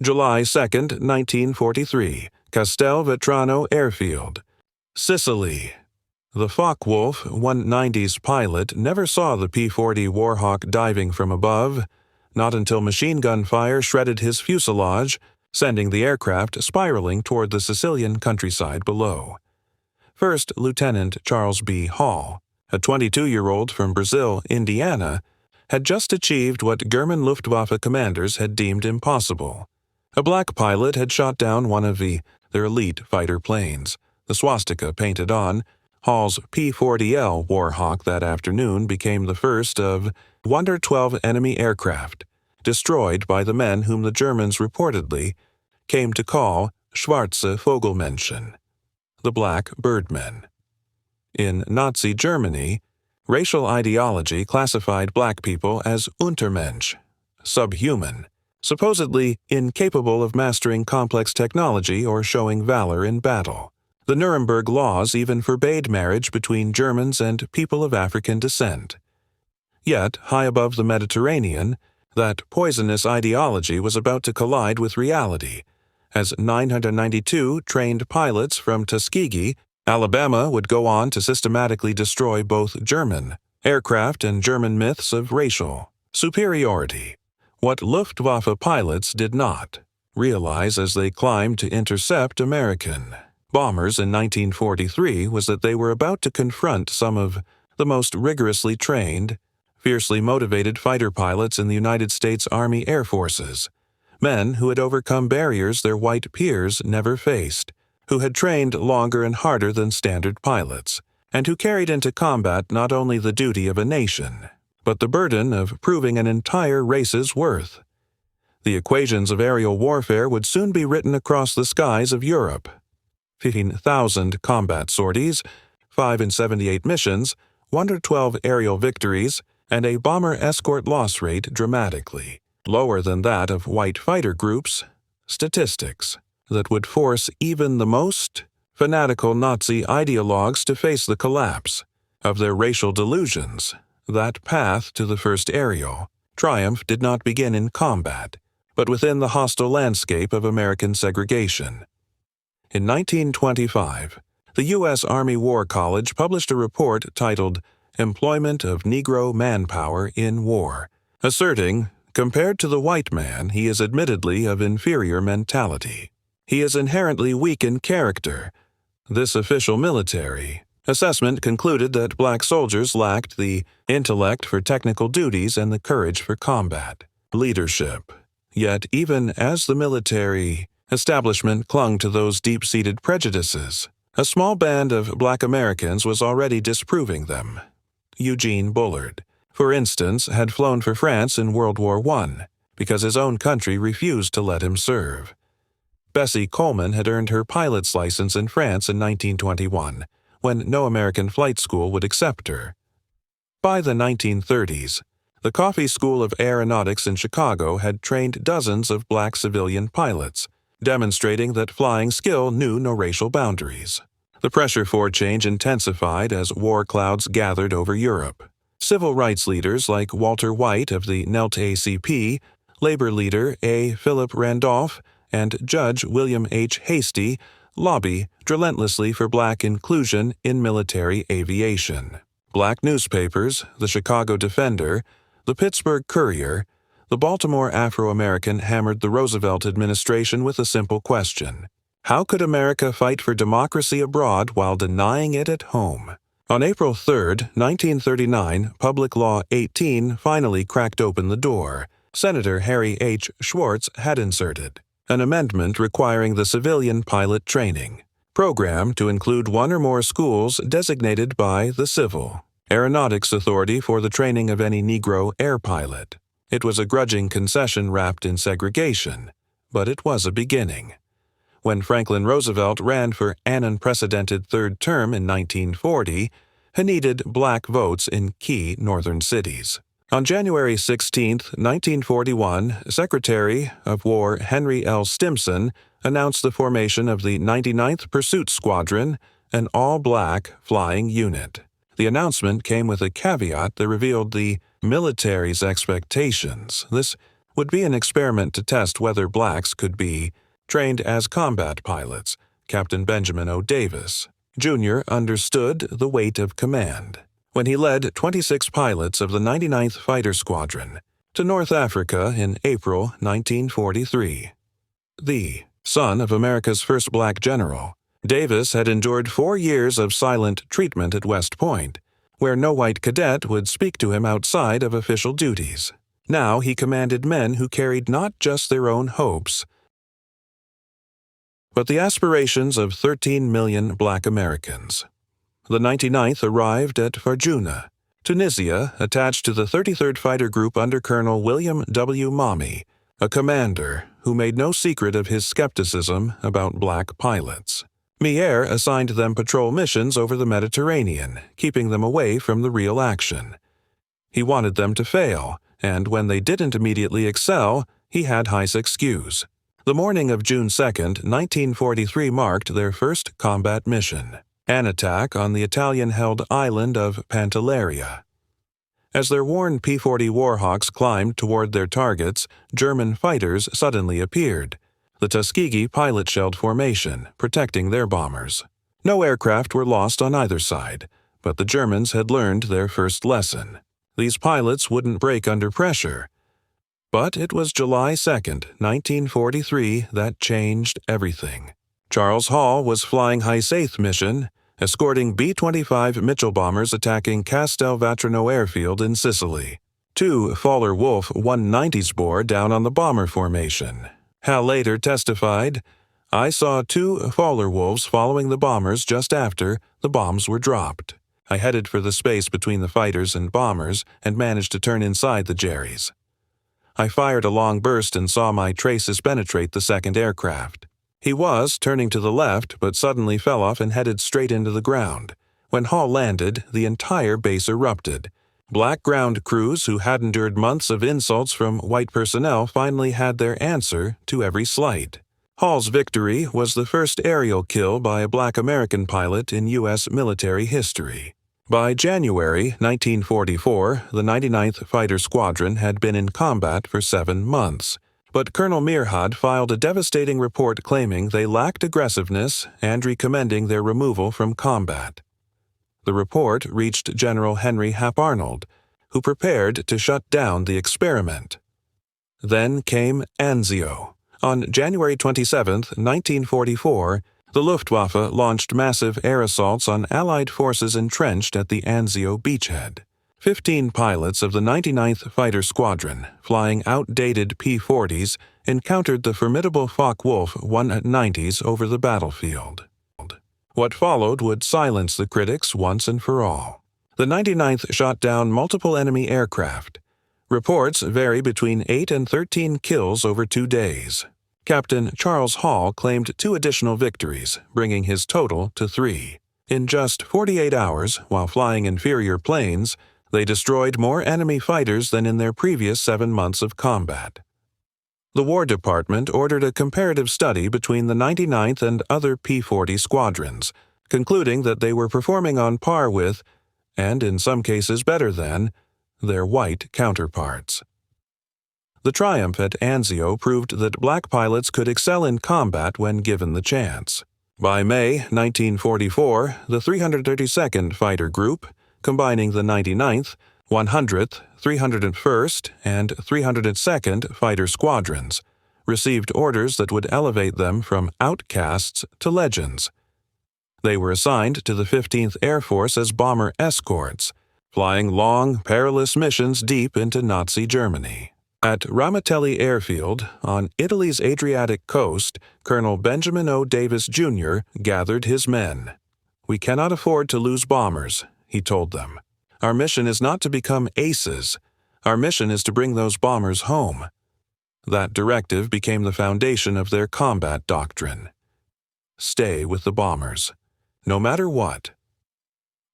July 2, 1943, Castelvetrano Airfield, Sicily. The Focke-Wulf 190's pilot never saw the P-40 Warhawk diving from above, not until machine gun fire shredded his fuselage, sending the aircraft spiraling toward the Sicilian countryside below. First Lieutenant Charles B. Hall, a 22-year-old from Brazil, Indiana, had just achieved what German Luftwaffe commanders had deemed impossible. A black pilot had shot down one of their elite fighter planes, the swastika painted on. Hall's P-40L Warhawk that afternoon became the first of 112 enemy aircraft, destroyed by the men whom the Germans reportedly came to call Schwarze Vogelmenschen, the Black Birdmen. In Nazi Germany, racial ideology classified black people as Untermensch, subhuman, supposedly incapable of mastering complex technology or showing valor in battle. The Nuremberg laws even forbade marriage between Germans and people of African descent. Yet, high above the Mediterranean, that poisonous ideology was about to collide with reality, as 992 trained pilots from Tuskegee, Alabama would go on to systematically destroy both German aircraft and German myths of racial superiority. What Luftwaffe pilots did not realize as they climbed to intercept American bombers in 1943 was that they were about to confront some of the most rigorously trained, fiercely motivated fighter pilots in the United States Army Air Forces, men who had overcome barriers their white peers never faced, who had trained longer and harder than standard pilots, and who carried into combat not only the duty of a nation, but the burden of proving an entire race's worth. The equations of aerial warfare would soon be written across the skies of Europe. 15,000 combat sorties, 5 in 78 missions, 112 aerial victories, and a bomber escort loss rate dramatically lower than that of white fighter groups, statistics that would force even the most fanatical Nazi ideologues to face the collapse of their racial delusions. That path to the first aerial triumph did not begin in combat, but within the hostile landscape of American segregation. In 1925, the U.S. Army War College published a report titled Employment of Negro Manpower in War, asserting, compared to the white man, he is admittedly of inferior mentality. He is inherently weak in character. This official military assessment concluded that black soldiers lacked the intellect for technical duties and the courage for combat leadership. Yet even as the military establishment clung to those deep-seated prejudices, a small band of black Americans was already disproving them. Eugene Bullard, for instance, had flown for France in World War I because his own country refused to let him serve. Bessie Coleman had earned her pilot's license in France in 1921, when no American flight school would accept her. By the 1930s, the Coffey School of Aeronautics in Chicago had trained dozens of black civilian pilots, demonstrating that flying skill knew no racial boundaries. The pressure for change intensified as war clouds gathered over Europe. Civil rights leaders like Walter White of the NELT-ACP, labor leader A. Philip Randolph, and Judge William H. Hastie lobby relentlessly for black inclusion in military aviation. Black newspapers, the Chicago Defender, the Pittsburgh Courier, the Baltimore Afro-American hammered the Roosevelt administration with a simple question: how could America fight for democracy abroad while denying it at home? On April 3, 1939, Public Law 18 finally cracked open the door. Senator Harry H. Schwartz had inserted an amendment requiring the civilian pilot training program to include one or more schools designated by the Civil Aeronautics Authority for the training of any Negro air pilot. It was a grudging concession wrapped in segregation, but it was a beginning. When Franklin Roosevelt ran for an unprecedented third term in 1940, he needed black votes in key northern cities. On January 16, 1941, Secretary of War Henry L. Stimson announced the formation of the 99th Pursuit Squadron, an all-black flying unit. The announcement came with a caveat that revealed the military's expectations. This would be an experiment to test whether blacks could be trained as combat pilots. Captain Benjamin O. Davis, Jr. understood the weight of command when he led 26 pilots of the 99th Fighter Squadron to North Africa in April 1943. The son of America's first black general, Davis had endured 4 years of silent treatment at West Point, where no white cadet would speak to him outside of official duties. Now he commanded men who carried not just their own hopes, but the aspirations of 13 million black Americans. The 99th arrived at Farjuna, Tunisia, attached to the 33rd Fighter Group under Colonel William W. Mommy, a commander who made no secret of his skepticism about black pilots. Mier assigned them patrol missions over the Mediterranean, keeping them away from the real action. He wanted them to fail, and when they didn't immediately excel, he had high excuse. The morning of June 2, 1943 marked their first combat mission, an attack on the Italian-held island of Pantelleria. As their worn P-40 Warhawks climbed toward their targets, German fighters suddenly appeared, the Tuskegee pilot-shelled formation, protecting their bombers. No aircraft were lost on either side, but the Germans had learned their first lesson. These pilots wouldn't break under pressure. But it was July 2, 1943, that changed everything. Charles Hall was flying High Eighth mission, escorting B-25 Mitchell bombers attacking Castelvetrano Airfield in Sicily. 2 Fowler-Wolf 190s bore down on the bomber formation. Hal later testified, "I saw 2 Fowler-Wolves following the bombers just after the bombs were dropped. I headed for the space between the fighters and bombers and managed to turn inside the Jerrys. I fired a long burst and saw my traces penetrate the second aircraft. He was turning to the left, but suddenly fell off and headed straight into the ground. When Hall landed, the entire base erupted. Black ground crews who had endured months of insults from white personnel finally had their answer to every slight. Hall's victory was the first aerial kill by a black American pilot in U.S. military history. By January 1944, the 99th Fighter Squadron had been in combat for 7 months, but Colonel Mirhad filed a devastating report claiming they lacked aggressiveness and recommending their removal from combat. The report reached General Henry Hap Arnold, who prepared to shut down the experiment. Then came Anzio. On January 27, 1944, the Luftwaffe launched massive air assaults on Allied forces entrenched at the Anzio beachhead. 15 pilots of the 99th Fighter Squadron, flying outdated P-40s, encountered the formidable Focke-Wulf 190s over the battlefield. What followed would silence the critics once and for all. The 99th shot down multiple enemy aircraft. Reports vary between 8 and 13 kills over 2 days. Captain Charles Hall claimed 2 additional victories, bringing his total to 3. In just 48 hours, while flying inferior planes, they destroyed more enemy fighters than in their previous 7 months of combat. The War Department ordered a comparative study between the 99th and other P-40 squadrons, concluding that they were performing on par with, and in some cases better than, their white counterparts. The triumph at Anzio proved that black pilots could excel in combat when given the chance. By May 1944, the 332nd Fighter Group, combining the 99th, 100th, 301st, and 302nd Fighter Squadrons, received orders that would elevate them from outcasts to legends. They were assigned to the 15th Air Force as bomber escorts, flying long, perilous missions deep into Nazi Germany. At Ramatelli Airfield, on Italy's Adriatic coast, Colonel Benjamin O. Davis, Jr. gathered his men. "We cannot afford to lose bombers," he told them. "Our mission is not to become aces. Our mission is to bring those bombers home." That directive became the foundation of their combat doctrine. Stay with the bombers, no matter what.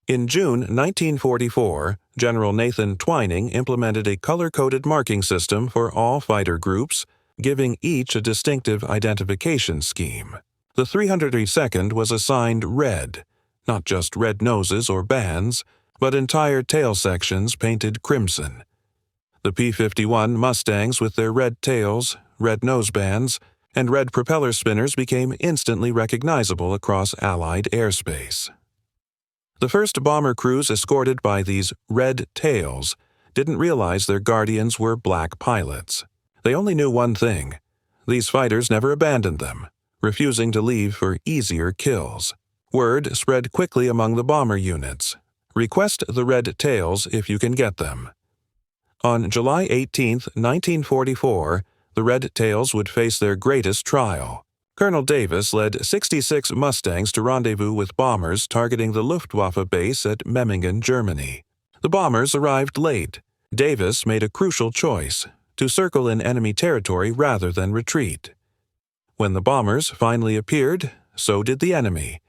In June 1944, General Nathan Twining implemented a color-coded marking system for all fighter groups, giving each a distinctive identification scheme. The 302nd was assigned red, not just red noses or bands, but entire tail sections painted crimson. The P-51 Mustangs with their red tails, red nosebands, and red propeller spinners became instantly recognizable across Allied airspace. The first bomber crews escorted by these red tails didn't realize their guardians were black pilots. They only knew one thing: these fighters never abandoned them, refusing to leave for easier kills. Word spread quickly among the bomber units: request the red tails if you can get them. On July 18, 1944, the red tails would face their greatest trial. Colonel Davis led 66 Mustangs to rendezvous with bombers targeting the Luftwaffe base at Memmingen, Germany. The bombers arrived late. Davis made a crucial choice: to circle in enemy territory rather than retreat. When the bombers finally appeared, so did the enemy.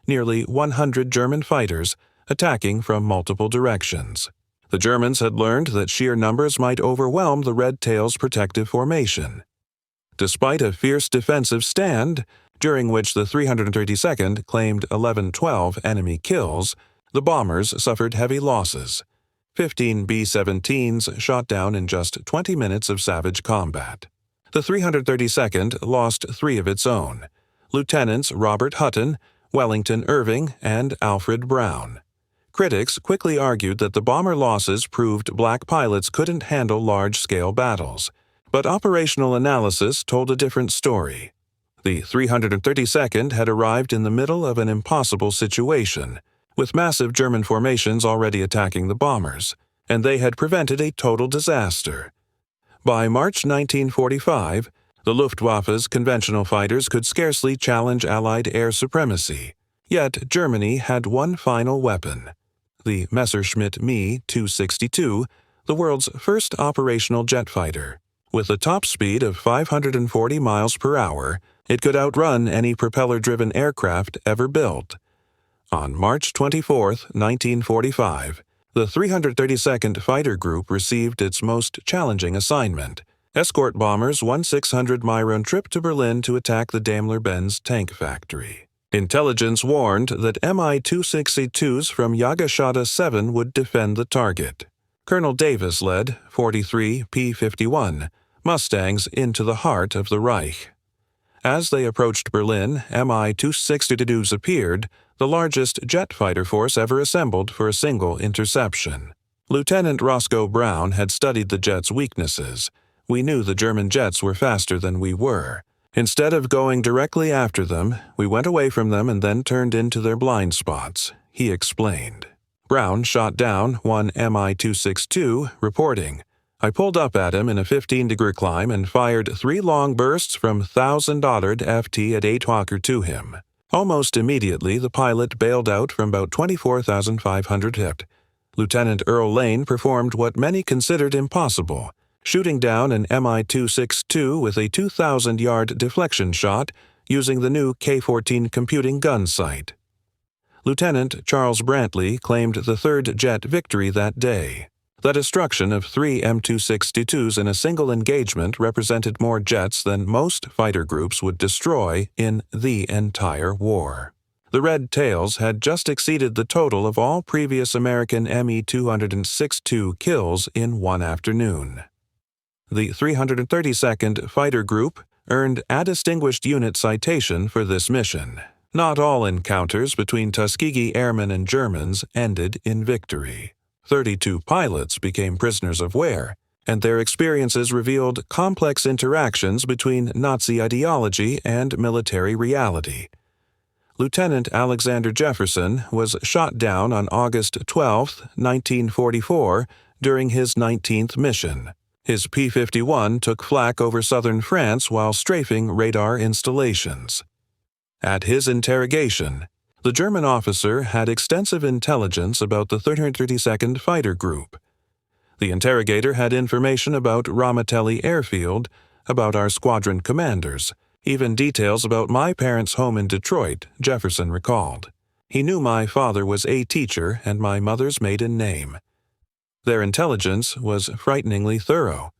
Nearly 100 German fighters attacking from multiple directions. The Germans had learned that sheer numbers might overwhelm the Red Tails' protective formation. Despite a fierce defensive stand, during which the 332nd claimed 11-12 enemy kills, the bombers suffered heavy losses. 15 B-17s shot down in just 20 minutes of savage combat. The 332nd lost 3 of its own: Lieutenants Robert Hutton, Wellington Irving, and Alfred Brown. Critics quickly argued that the bomber losses proved black pilots couldn't handle large-scale battles, but operational analysis told a different story. The 332nd had arrived in the middle of an impossible situation, with massive German formations already attacking the bombers, and they had prevented a total disaster. By March 1945, the Luftwaffe's conventional fighters could scarcely challenge Allied air supremacy, yet Germany had one final weapon: the Messerschmitt Me 262, the world's first operational jet fighter. With a top speed of 540 miles per hour, it could outrun any propeller-driven aircraft ever built. On March 24, 1945, the 332nd Fighter Group received its most challenging assignment: escort bombers 1600 Myron trip to Berlin to attack the Daimler-Benz tank factory. Intelligence warned that Mi-262s from Yagashata 7 would defend the target. Colonel Davis led 43 P-51 Mustangs into the heart of the Reich. As they approached Berlin, Mi-262s appeared, the largest jet fighter force ever assembled for a single interception. Lieutenant Roscoe Brown had studied the jet's weaknesses. We knew the German jets were faster than we were. Instead of going directly after them, we went away from them and then turned into their blind spots, he explained. Brown shot down one Mi-262, reporting, "I pulled up at him in a 15-degree climb and fired 3 long bursts from 1,000 FT at 8 Hawker to him. Almost immediately, the pilot bailed out from about 24,500 hit. Lieutenant Earl Lane performed what many considered impossible, shooting down an Mi-262 with a 2,000-yard deflection shot using the new K-14 computing gun sight." Lieutenant Charles Brantley claimed the 3rd jet victory that day. The destruction of 3 M262s in a single engagement represented more jets than most fighter groups would destroy in the entire war. The Red Tails had just exceeded the total of all previous American Me-262 kills in one afternoon. The 332nd Fighter Group earned a Distinguished Unit Citation for this mission. Not all encounters between Tuskegee Airmen and Germans ended in victory. 32 pilots became prisoners of war, and their experiences revealed complex interactions between Nazi ideology and military reality. Lieutenant Alexander Jefferson was shot down on August 12, 1944, during his 19th mission. His P-51 took flak over southern France while strafing radar installations. At his interrogation, the German officer had extensive intelligence about the 332nd Fighter Group. The interrogator had information about Ramitelli Airfield, about our squadron commanders, even details about my parents' home in Detroit, Jefferson recalled. He knew my father was a teacher and my mother's maiden name. Their intelligence was frighteningly thorough.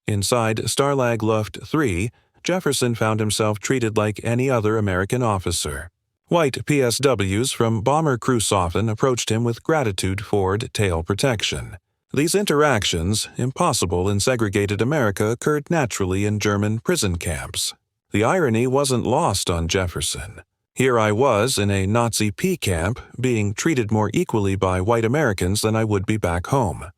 Inside Stalag Luft 3, Jefferson found himself treated like any other American officer. White PSWs from bomber Krushofen approached him with gratitude for tail protection. These interactions, impossible in segregated America, occurred naturally in German prison camps. The irony wasn't lost on Jefferson. Here I was in a Nazi P camp, being treated more equally by white Americans than I would be back home.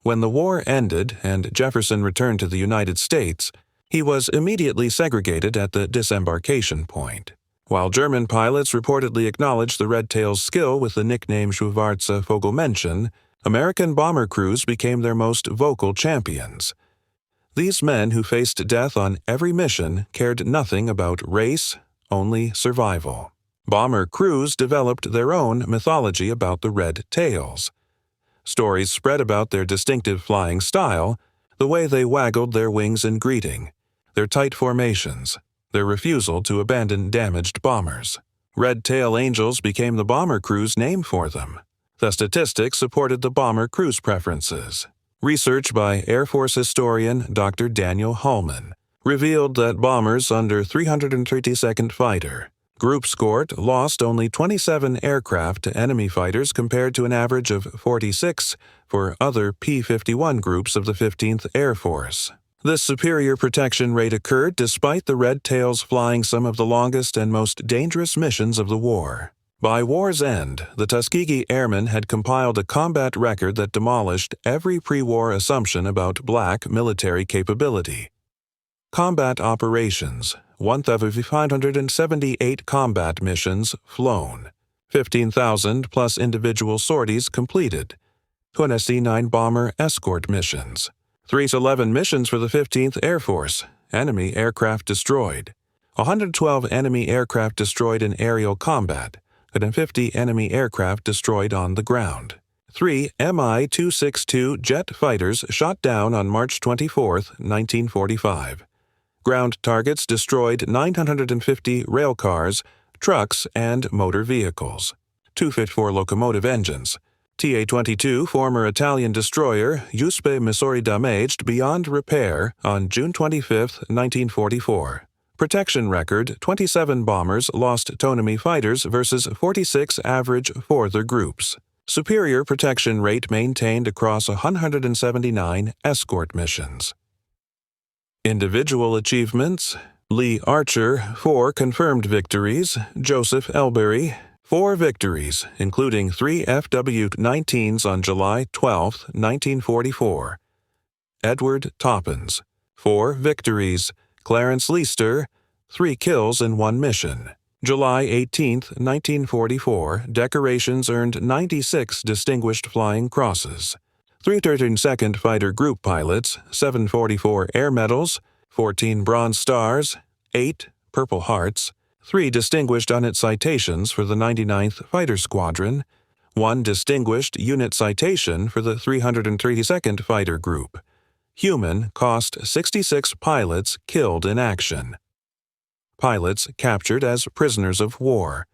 When the war ended and Jefferson returned to the United States, he was immediately segregated at the disembarkation point. While German pilots reportedly acknowledged the Red Tails' skill with the nickname Schwarze Vogelmenschen, American bomber crews became their most vocal champions. These men who faced death on every mission cared nothing about race, only survival. Bomber crews developed their own mythology about the Red Tails. Stories spread about their distinctive flying style, the way they waggled their wings in greeting, their tight formations, their refusal to abandon damaged bombers. Red Tail Angels became the bomber crew's name for them. The statistics supported the bomber crew's preferences. Research by Air Force historian Dr. Daniel Hallman revealed that bombers under 332nd Fighter Group Scored lost only 27 aircraft to enemy fighters compared to an average of 46 for other P-51 groups of the 15th Air Force. This superior protection rate occurred despite the Red Tails flying some of the longest and most dangerous missions of the war. By war's end, the Tuskegee Airmen had compiled a combat record that demolished every pre-war assumption about black military capability. Combat operations: 1,578 combat missions flown, 15,000 plus individual sorties completed, 29 bomber escort missions, 311 missions for the 15th Air Force, enemy aircraft destroyed, 112 enemy aircraft destroyed in aerial combat, and 50 enemy aircraft destroyed on the ground. 3 Mi-262 jet fighters shot down on March 24, 1945. Ground targets destroyed 950 rail cars, trucks, and motor vehicles. 254 locomotive engines. TA-22 former Italian destroyer Giuseppe Missouri damaged beyond repair on June 25, 1944. Protection record: 27 bombers lost to enemy fighters versus 46 average for their groups. Superior protection rate maintained across 179 escort missions. Individual achievements: Lee Archer, 4 confirmed victories, Joseph Elberry, 4 victories, including 3 FW-19s on July 12, 1944. Edward Toppins, 4 victories, Clarence Leister, 3 kills in 1 mission. July 18, 1944, decorations earned 96 Distinguished Flying Crosses. 332nd Fighter Group pilots, 744 Air Medals, 14 Bronze Stars, 8 Purple Hearts, 3 Distinguished Unit Citations for the 99th Fighter Squadron, 1 Distinguished Unit Citation for the 332nd Fighter Group. Human cost: 66 pilots killed in action. Pilots captured as prisoners of war.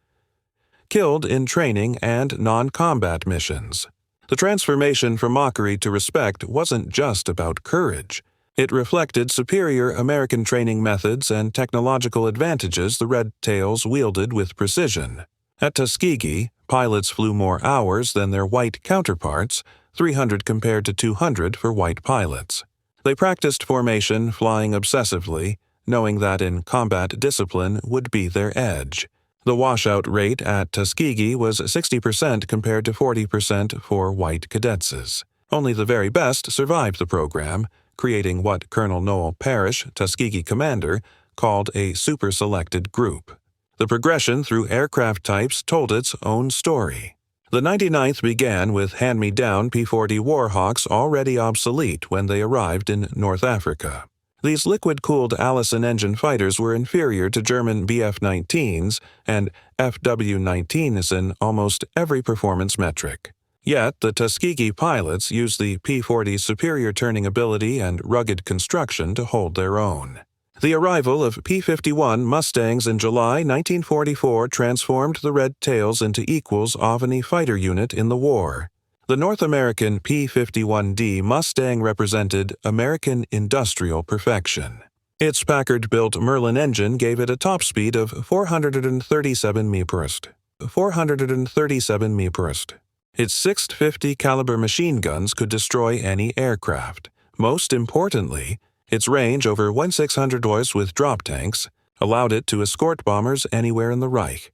Killed in training and non-combat missions. The transformation from mockery to respect wasn't just about courage. It reflected superior American training methods and technological advantages the Red Tails wielded with precision. At Tuskegee, pilots flew more hours than their white counterparts, 300 compared to 200 for white pilots. They practiced formation, flying obsessively, knowing that in combat discipline would be their edge. The washout rate at Tuskegee was 60% compared to 40% for white cadetses. Only the very best survived the program, creating what Colonel Noel Parrish, Tuskegee commander, called a super-selected group. The progression through aircraft types told its own story. The 99th began with hand-me-down P-40 Warhawks already obsolete when they arrived in North Africa. These liquid-cooled Allison engine fighters were inferior to German Bf-19s and FW-19s in almost every performance metric. Yet, the Tuskegee pilots used the P-40's superior turning ability and rugged construction to hold their own. The arrival of P-51 Mustangs in July 1944 transformed the Red Tails into equals of any fighter unit in the war. The North American P-51D Mustang represented American industrial perfection. Its Packard-built Merlin engine gave it a top speed of 437 mph. Its 650 caliber machine guns could destroy any aircraft. Most importantly, its range over 1,600 km with drop tanks allowed it to escort bombers anywhere in the Reich.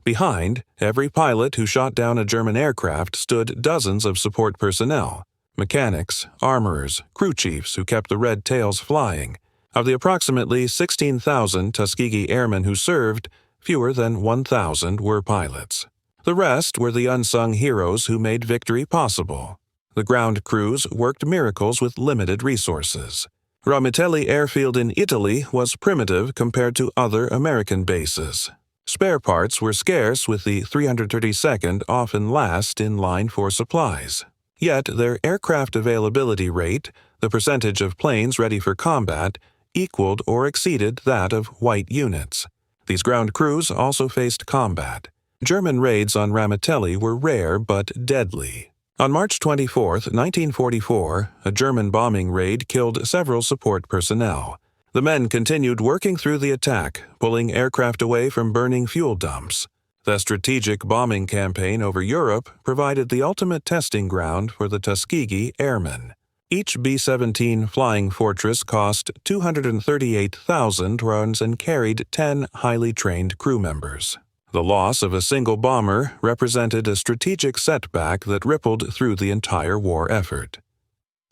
Behind every pilot who shot down a German aircraft stood dozens of support personnel, mechanics, armorers, crew chiefs who kept the red tails flying. Of the approximately 16,000 Tuskegee Airmen who served, fewer than 1,000 were pilots. The rest were the unsung heroes who made victory possible. The ground crews worked miracles with limited resources. Ramitelli Airfield in Italy was primitive compared to other American bases. Spare parts were scarce, with the 332nd often last in line for supplies. Yet their aircraft availability rate, the percentage of planes ready for combat, equaled or exceeded that of white units. These ground crews also faced combat. German raids on Ramitelli were rare but deadly. On March 24, 1944, a German bombing raid killed several support personnel. The men continued working through the attack, pulling aircraft away from burning fuel dumps. The strategic bombing campaign over Europe provided the ultimate testing ground for the Tuskegee Airmen. Each B-17 Flying Fortress cost 238,000 rounds and carried 10 highly trained crew members. The loss of a single bomber represented a strategic setback that rippled through the entire war effort.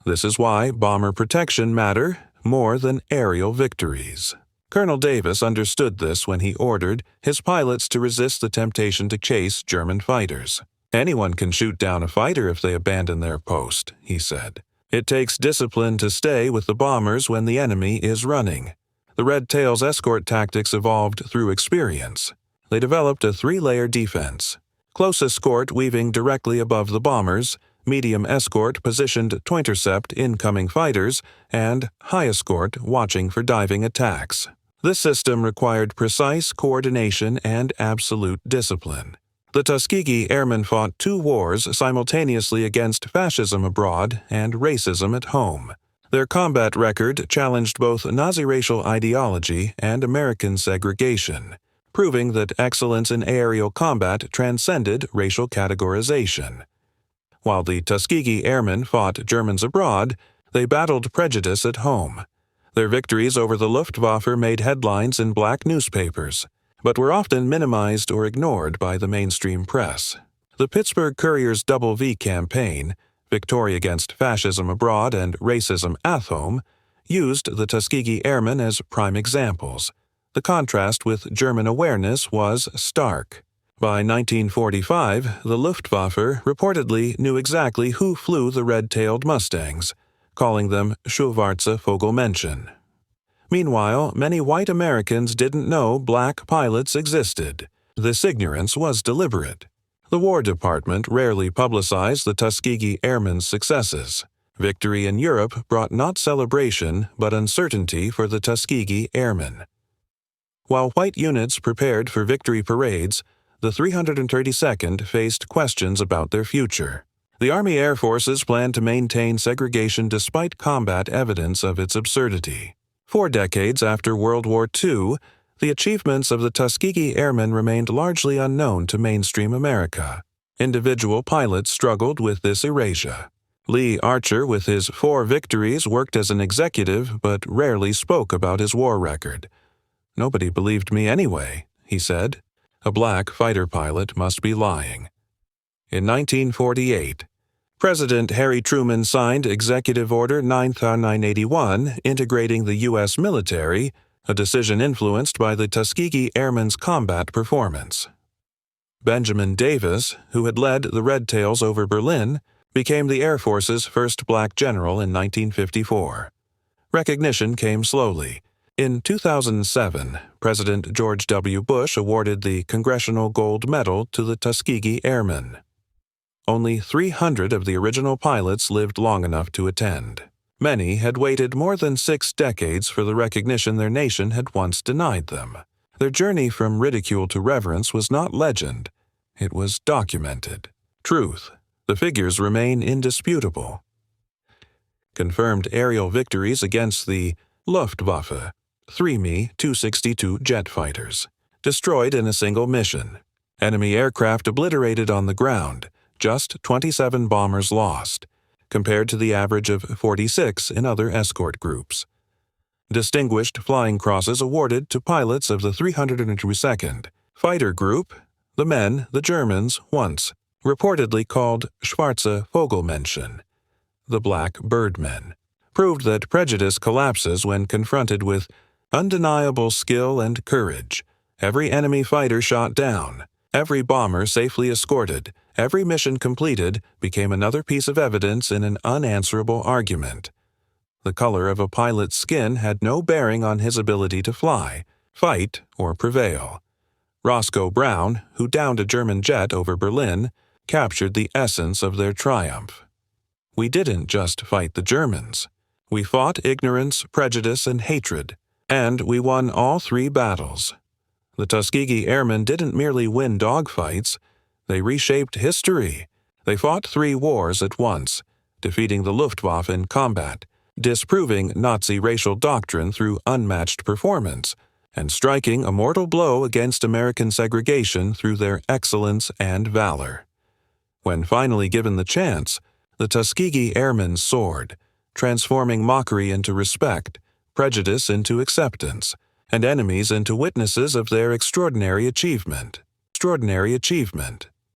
This is why bomber protection mattered more than aerial victories. Colonel Davis understood this when he ordered his pilots to resist the temptation to chase German fighters. "Anyone can shoot down a fighter if they abandon their post," he said. "It takes discipline to stay with the bombers when the enemy is running." The Red Tail's escort tactics evolved through experience. They developed a three-layer defense: close escort weaving directly above the bombers, medium escort positioned to intercept incoming fighters, and high escort watching for diving attacks. This system required precise coordination and absolute discipline. The Tuskegee Airmen fought two wars simultaneously against fascism abroad and racism at home. Their combat record challenged both Nazi racial ideology and American segregation, proving that excellence in aerial combat transcended racial categorization. While the Tuskegee Airmen fought Germans abroad, they battled prejudice at home. Their victories over the Luftwaffe made headlines in black newspapers, but were often minimized or ignored by the mainstream press. The Pittsburgh Courier's Double V campaign, Victory Against Fascism Abroad and Racism at Home, used the Tuskegee Airmen as prime examples. The contrast with German awareness was stark. By 1945, the Luftwaffe reportedly knew exactly who flew the red-tailed Mustangs, calling them Schwarze Vogelmenschen. Meanwhile, many white Americans didn't know black pilots existed. This ignorance was deliberate. The War Department rarely publicized the Tuskegee Airmen's successes. Victory in Europe brought not celebration but uncertainty for the Tuskegee Airmen. While white units prepared for victory parades, the 332nd faced questions about their future. The Army Air Forces planned to maintain segregation despite combat evidence of its absurdity. 4 decades after World War II, the achievements of the Tuskegee Airmen remained largely unknown to mainstream America. Individual pilots struggled with this erasure. Lee Archer, with his 4 victories, worked as an executive but rarely spoke about his war record. "Nobody believed me anyway," he said. A black fighter pilot must be lying. In 1948, President Harry Truman signed Executive Order 9981 integrating the U.S. military, a decision influenced by the Tuskegee Airmen's combat performance. Benjamin Davis, who had led the Red Tails over Berlin, became the Air Force's first black general in 1954. Recognition came slowly. In 2007, President George W. Bush awarded the Congressional Gold Medal to the Tuskegee Airmen. Only 300 of the original pilots lived long enough to attend. Many had waited more than 6 decades for the recognition their nation had once denied them. Their journey from ridicule to reverence was not legend. It was documented. Truth. The figures remain indisputable. Confirmed aerial victories against the Luftwaffe, 3 Mi-262 jet fighters, destroyed in a single mission. Enemy aircraft obliterated on the ground. just 27 bombers lost, compared to the average of 46 in other escort groups. Distinguished flying crosses awarded to pilots of the 302nd Fighter Group, the men, the Germans, once reportedly called Schwarze Vogelmenschen, the Black Birdmen, proved that prejudice collapses when confronted with undeniable skill and courage. Every enemy fighter shot down, every bomber safely escorted, every mission completed became another piece of evidence in an unanswerable argument. The color of a pilot's skin had no bearing on his ability to fly, fight, or prevail. Roscoe Brown, who downed a German jet over Berlin, captured the essence of their triumph. We didn't just fight the Germans. We fought ignorance, prejudice, and hatred, and we won all three battles. The Tuskegee Airmen didn't merely win dogfights. They reshaped history. They fought 3 wars at once, defeating the Luftwaffe in combat, disproving Nazi racial doctrine through unmatched performance, and striking a mortal blow against American segregation through their excellence and valor. When finally given the chance, the Tuskegee Airmen soared, transforming mockery into respect, prejudice into acceptance, and enemies into witnesses of their extraordinary achievement.